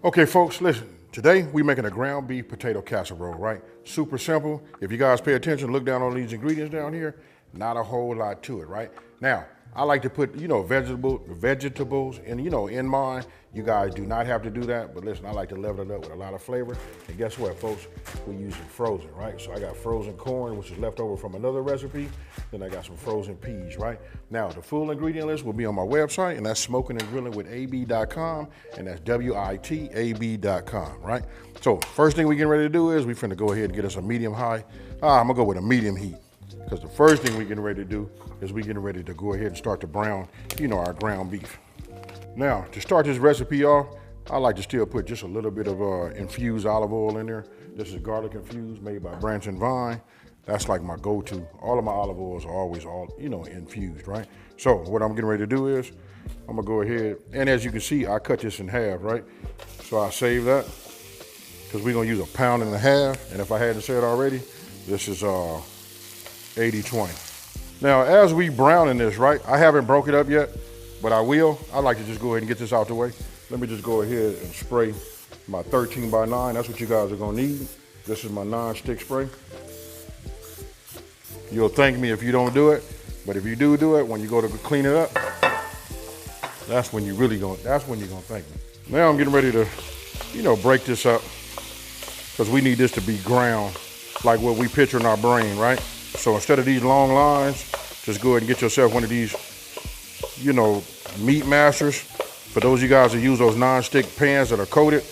Okay, folks, listen. Today, we're making a ground beef potato casserole, right? Super simple. If you guys pay attention, look down on these ingredients down here. Not a whole lot to it, right? Now, I like to put, vegetables in mine. You guys do not have to do that, but listen, I like to level it up with a lot of flavor. And guess what, folks? We're using frozen, right? So I got frozen corn, which is left over from another recipe. Then I got some frozen peas, right? Now, the full ingredient list will be on my website, and that's smokingandgrillingwithab.com, and that's WITAB.com, right? So first thing we getting ready to do is we finna go ahead and get us a medium high. I'm gonna go with a medium heat, because the first thing we getting ready to do is we getting ready to go ahead and start to brown, our ground beef. Now, to start this recipe off, I like to still put just a little bit of infused olive oil in there. This is garlic infused, made by Branch and Vine. That's like my go-to. All of my olive oils are always infused, right? So what I'm getting ready to do is, I'm gonna go ahead, and as you can see, I cut this in half, right? So I save that, because we're gonna use 1.5 pounds, and if I hadn't said already, this is 80-20. Now, as we browning this, right, I haven't broke it up yet, but I will. I like to just go ahead and get this out the way. Let me just go ahead and spray my 13 by 9. That's what you guys are gonna need. This is my non-stick spray. You'll thank me if you don't do it, but if you do it, when you go to clean it up, that's when you're gonna thank me. Now I'm getting ready to, break this up, because we need this to be ground like what we picture in our brain, right? So instead of these long lines, just go ahead and get yourself one of these, meat masters. For those of you guys that use those non-stick pans that are coated,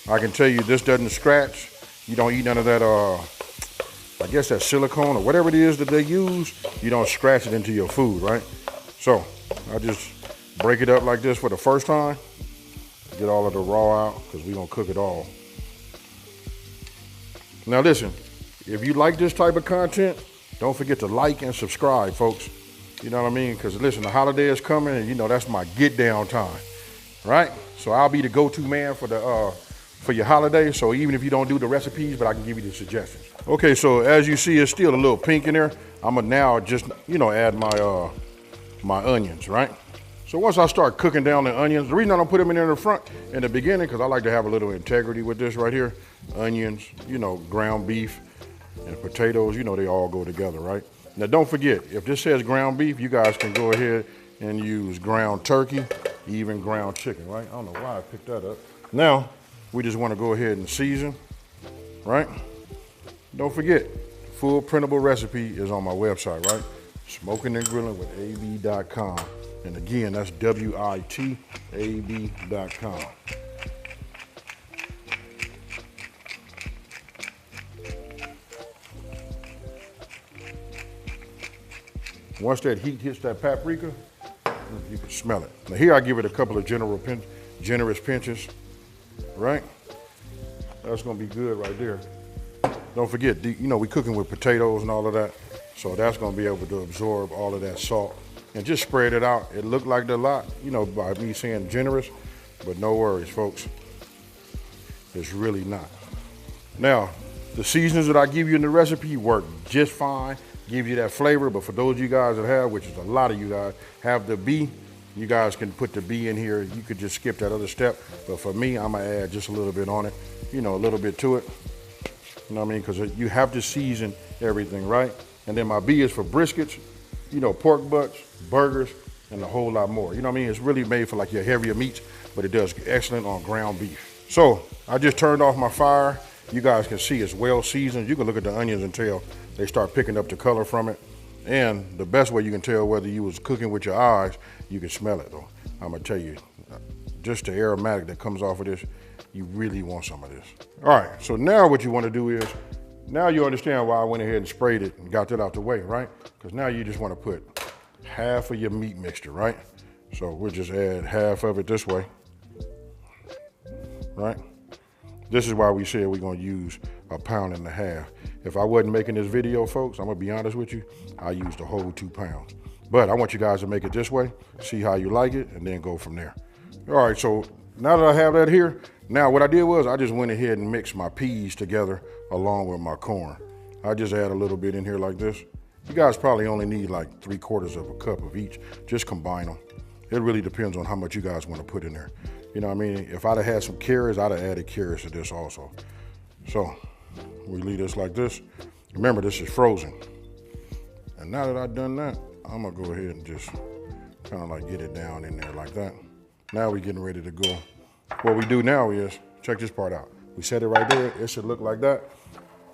I can tell you this doesn't scratch. You don't eat none of that, I guess that silicone or whatever it is that they use. You don't scratch it into your food, right? So I just break it up like this for the first time. Get all of the raw out, because we're gonna cook it all. Now listen, if you like this type of content, don't forget to like and subscribe, folks. You know what I mean? Because listen, the holiday is coming, and that's my get down time, right? So I'll be the go-to man for your holiday. So even if you don't do the recipes, but I can give you the suggestions. Okay, so as you see, it's still a little pink in there. I'm gonna now just, add my my onions, right? So once I start cooking down the onions, the reason I don't put them in there in the front in the beginning, because I like to have a little integrity with this right here. Onions, ground beef, and potatoes, they all go together, right? Now don't forget, if this says ground beef, you guys can go ahead and use ground turkey, even ground chicken, right? I don't know why I picked that up. Now, we just want to go ahead and season, right? Don't forget, full printable recipe is on my website, right? Smokingandgrillingwithab.com. And again, that's WITAB.com. Once that heat hits that paprika, you can smell it. Now here I give it a couple of generous pinches, right? That's gonna be good right there. Don't forget, we cooking with potatoes and all of that, so that's gonna be able to absorb all of that salt. And just spread it out. It looked like a lot, by me saying generous, but no worries, folks. It's really not. Now, the seasonings that I give you in the recipe work just fine. Give you that flavor, but for those of you guys that have, which is a lot of you guys, have the B, you guys can put the B in here. You could just skip that other step, but for me, I'm gonna add just a little bit on it, a little bit to it. You know what I mean? Because you have to season everything, right? And then my B is for briskets, pork butts, burgers, and a whole lot more. You know what I mean? It's really made for like your heavier meats, but it does excellent on ground beef. So I just turned off my fire. You guys can see it's well seasoned. You can look at the onions and tell they start picking up the color from it. And the best way you can tell whether you was cooking with your eyes, you can smell it though. I'm gonna tell you, just the aromatic that comes off of this, you really want some of this. All right, so now what you wanna do is, now you understand why I went ahead and sprayed it and got that out the way, right? Because now you just wanna put half of your meat mixture, right? So we'll just add half of it this way, right? This is why we said we're gonna use 1.5 pounds. If I wasn't making this video, folks, I'm gonna be honest with you, I used the whole 2 pounds. But I want you guys to make it this way, see how you like it, and then go from there. All right, so now that I have that here, now what I did was I just went ahead and mixed my peas together along with my corn. I just add a little bit in here like this. You guys probably only need like 3/4 of a cup of each. Just combine them. It really depends on how much you guys want to put in there. You know what I mean? If I'd have had some carrots, I'd have added carrots to this also. So we leave this like this. Remember, this is frozen. And now that I've done that, I'm gonna go ahead and just kind of like get it down in there like that. Now we're getting ready to go. What we do now is, check this part out. We set it right there. It should look like that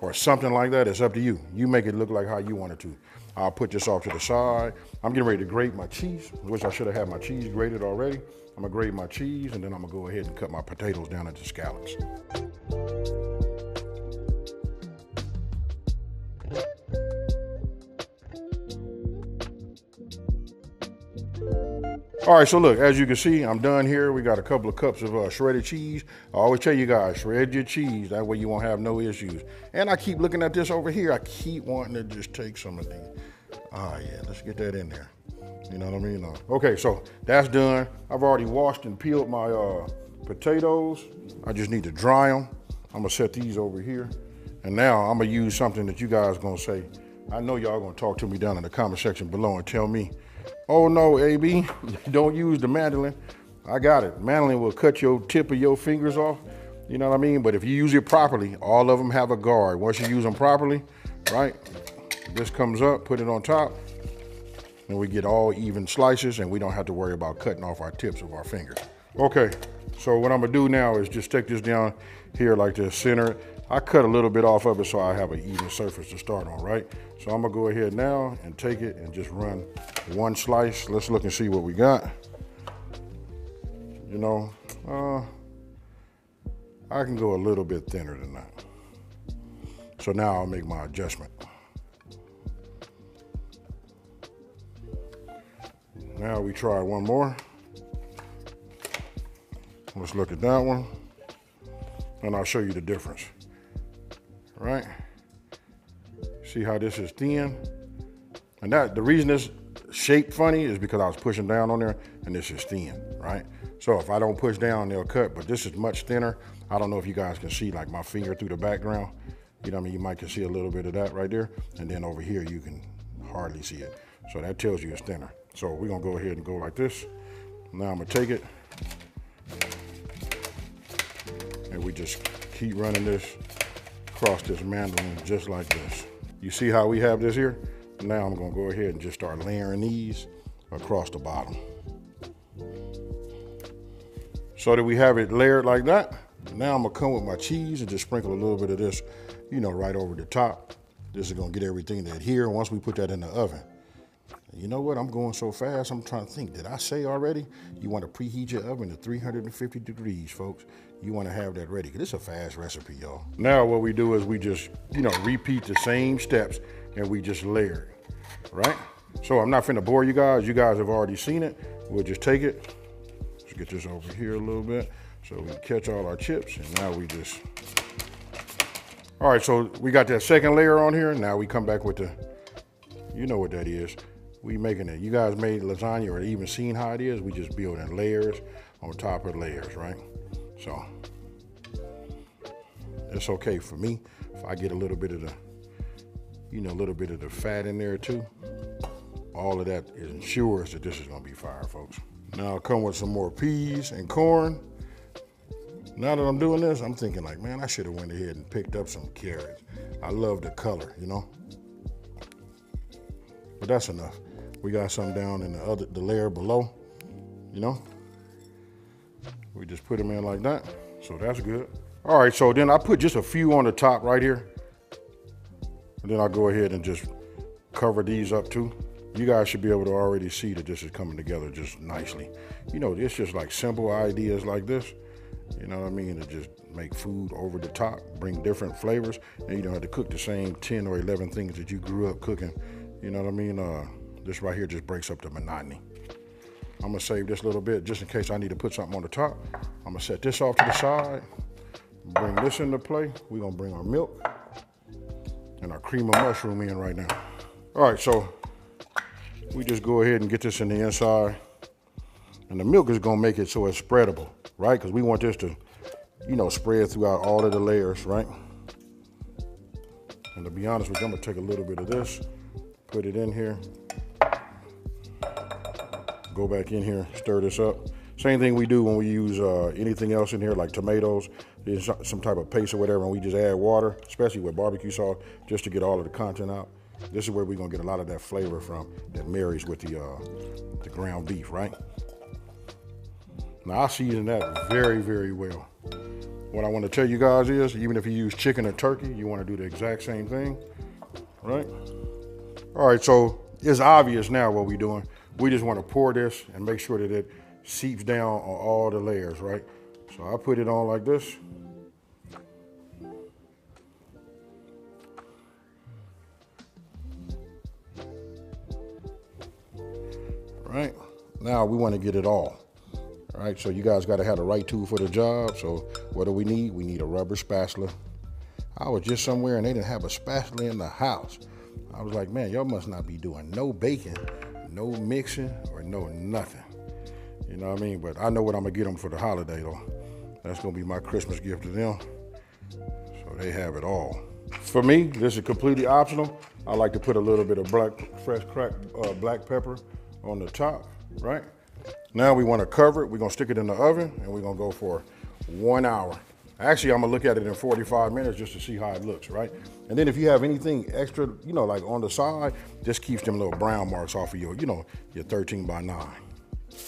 or something like that. It's up to you. You make it look like how you want it to. I'll put this off to the side. I'm getting ready to grate my cheese, which I should have had my cheese grated already. I'm gonna grate my cheese, and then I'm gonna go ahead and cut my potatoes down into scallops. All right, so look, as you can see, I'm done here. We got a couple of cups of shredded cheese. I always tell you guys, shred your cheese. That way you won't have no issues. And I keep looking at this over here. I keep wanting to just take some of these. Ah, yeah, let's get that in there. You know what I mean? Okay, so that's done. I've already washed and peeled my potatoes. I just need to dry them. I'm gonna set these over here. And now I'm gonna use something that you guys gonna say. I know y'all gonna talk to me down in the comment section below and tell me, oh no, AB, don't use the mandolin. I got it. Mandolin will cut your tip of your fingers off. You know what I mean? But if you use it properly, all of them have a guard. Once you use them properly, right? This comes up, put it on top, and we get all even slices, and we don't have to worry about cutting off our tips of our fingers. Okay, so what I'm gonna do now is just take this down here like this, center it. I cut a little bit off of it so I have an even surface to start on, right? So I'm gonna go ahead now and take it and just run one slice. Let's look and see what we got. You know, I can go a little bit thinner than that. So now I'll make my adjustment. Now we try one more. Let's look at that one, and I'll show you the difference. Right? See how this is thin? And that the reason this shaped funny is because I was pushing down on there, and this is thin, right? So if I don't push down, they'll cut, but this is much thinner. I don't know if you guys can see like my finger through the background. You know what I mean? You might can see a little bit of that right there, and then over here you can hardly see it. So that tells you it's thinner. So we're gonna go ahead and go like this. Now I'm gonna take it, and we just keep running this across this mandolin just like this. You see how we have this here? Now I'm gonna go ahead and just start layering these across the bottom. So that we have it layered like that. Now I'm gonna come with my cheese and just sprinkle a little bit of this, you know, right over the top. This is gonna get everything to adhere once we put that in the oven. You know what, I'm going so fast, I'm trying to think, did I say already? You wanna preheat your oven to 350 degrees, folks. You wanna have that ready, 'cause it's a fast recipe, y'all. Now what we do is we just, you know, repeat the same steps and we just layer it, right? So I'm not finna bore you guys have already seen it. We'll just take it, let's get this over here a little bit so we can catch all our chips, and now we just, all right, so we got that second layer on here. Now we come back with the, you know what that is. We making it. You guys made lasagna or even seen how it is. We just building layers on top of layers, right? So it's okay for me if I get a little bit of the, you know, a little bit of the fat in there too. All of that ensures that this is gonna be fire, folks. Now I'll come with some more peas and corn. Now that I'm doing this, I'm thinking like, man, I should have went ahead and picked up some carrots. I love the color, you know? But that's enough. We got some down in the layer below, you know? We just put them in like that, so that's good. All right, so then I put just a few on the top right here. And then I'll go ahead and just cover these up too. You guys should be able to already see that this is coming together just nicely. You know, it's just like simple ideas like this, you know what I mean, to just make food over the top, bring different flavors, and you don't have to cook the same 10 or 11 things that you grew up cooking, you know what I mean? This right here just breaks up the monotony. I'm gonna save this little bit just in case I need to put something on the top. I'm gonna set this off to the side, bring this into play. We're gonna bring our milk and our cream of mushroom in right now. All right, so we just go ahead and get this in the inside. And the milk is gonna make it so it's spreadable, right? Because we want this to, you know, spread throughout all of the layers, right? And to be honest with you, I'm gonna take a little bit of this, put it in here, go back in here, stir this up. Same thing we do when we use anything else in here, like tomatoes, some type of paste or whatever, and we just add water, especially with barbecue sauce, just to get all of the content out. This is where we're gonna get a lot of that flavor from that marries with the ground beef, right? Now I season that very, very well. What I want to tell you guys is, even if you use chicken or turkey, you want to do the exact same thing, right? All right, so it's obvious now what we're doing. We just want to pour this and make sure that it seeps down on all the layers, right? So I put it on like this. Right, now we want to get it all. All right, so you guys got to have the right tool for the job. So what do we need? We need a rubber spatula. I was just somewhere and they didn't have a spatula in the house. I was like, man, y'all must not be doing no baking, no mixing, or no nothing. You know what I mean? But I know what I'm gonna get them for the holiday though. That's gonna be my Christmas gift to them. So they have it all. For me, this is completely optional. I like to put a little bit of fresh cracked black pepper on the top, right? Now we want to cover it. We're going to stick it in the oven and we're going to go for 1 hour. Actually, I'm going to look at it in 45 minutes just to see how it looks, right? And then if you have anything extra, you know, like on the side, just keeps them little brown marks off of your, you know, your 13 by 9.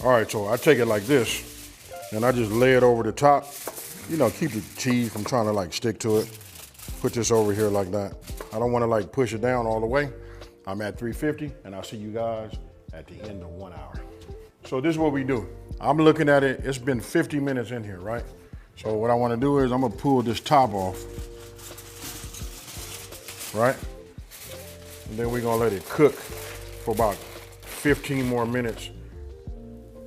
All right, so I take it like this and I just lay it over the top. You know, keep the cheese from trying to like stick to it. Put this over here like that. I don't want to like push it down all the way. I'm at 350 and I'll see you guys at the end of 1 hour. So this is what we do. I'm looking at it, it's been 50 minutes in here, right? So what I wanna do is I'm gonna pull this top off, right? And then we're gonna let it cook for about 15 more minutes.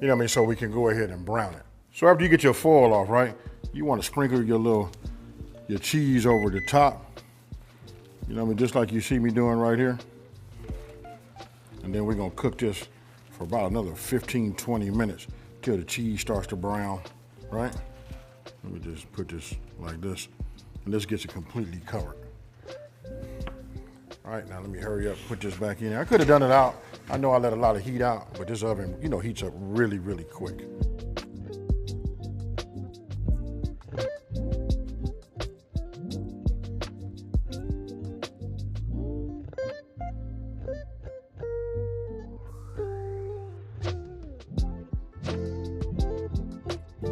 You know what I mean? So we can go ahead and brown it. So after you get your foil off, right? You wanna sprinkle your cheese over the top. You know what I mean? Just like you see me doing right here. And then we're gonna cook this for about another 15, 20 minutes till the cheese starts to brown, right? Let me just put this like this, and this gets it completely covered. All right, now let me hurry up, put this back in. I could have done it out. I know I let a lot of heat out, but this oven, you know, heats up really, really quick.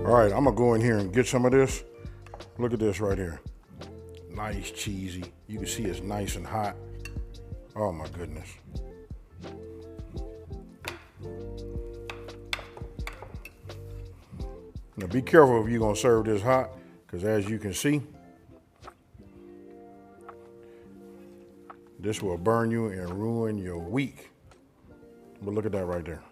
All right, I'm gonna go in here and get some of this. Look at this right here. Nice, cheesy. You can see it's nice and hot. Oh my goodness. Now be careful if you're gonna serve this hot, because as you can see, this will burn you and ruin your week. But look at that right there.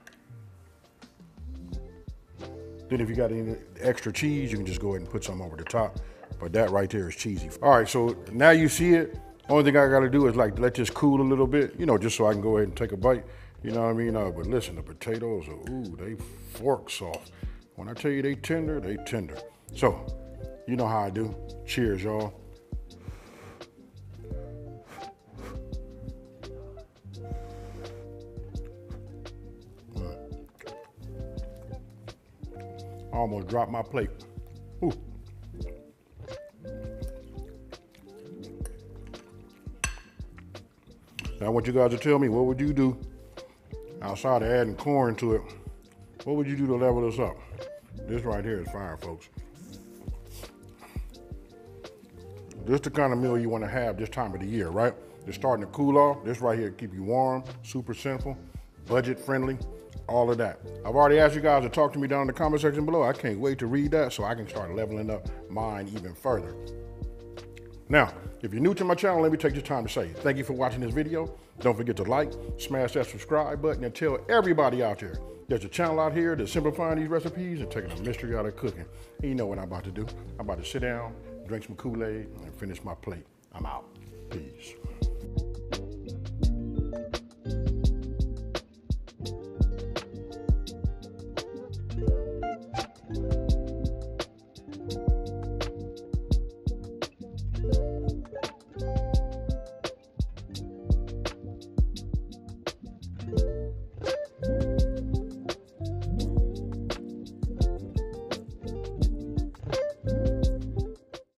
Then if you got any extra cheese, you can just go ahead and put some over the top. But that right there is cheesy. All right, so now you see it. Only thing I gotta do is like let this cool a little bit, you know, just so I can go ahead and take a bite. You know what I mean? But listen, the potatoes are, ooh, they fork soft. When I tell you they tender, they tender. So, you know how I do. Cheers, y'all. I almost dropped my plate. Ooh. Now I want you guys to tell me, what would you do outside of adding corn to it? What would you do to level this up? This right here is fire, folks. This is the kind of meal you want to have this time of the year, right? It's starting to cool off. This right here keep you warm, super simple, budget friendly. All of that. I've already asked you guys to talk to me down in the comment section below. I can't wait to read that so I can start leveling up mine even further. Now, if you're new to my channel, let me take this time to say thank you for watching this video. Don't forget to like, smash that subscribe button, and tell everybody out there there's a channel out here that's simplifying these recipes and taking the mystery out of cooking. And you know what I'm about to do. I'm about to sit down, drink some Kool-Aid, and finish my plate. I'm out. Peace.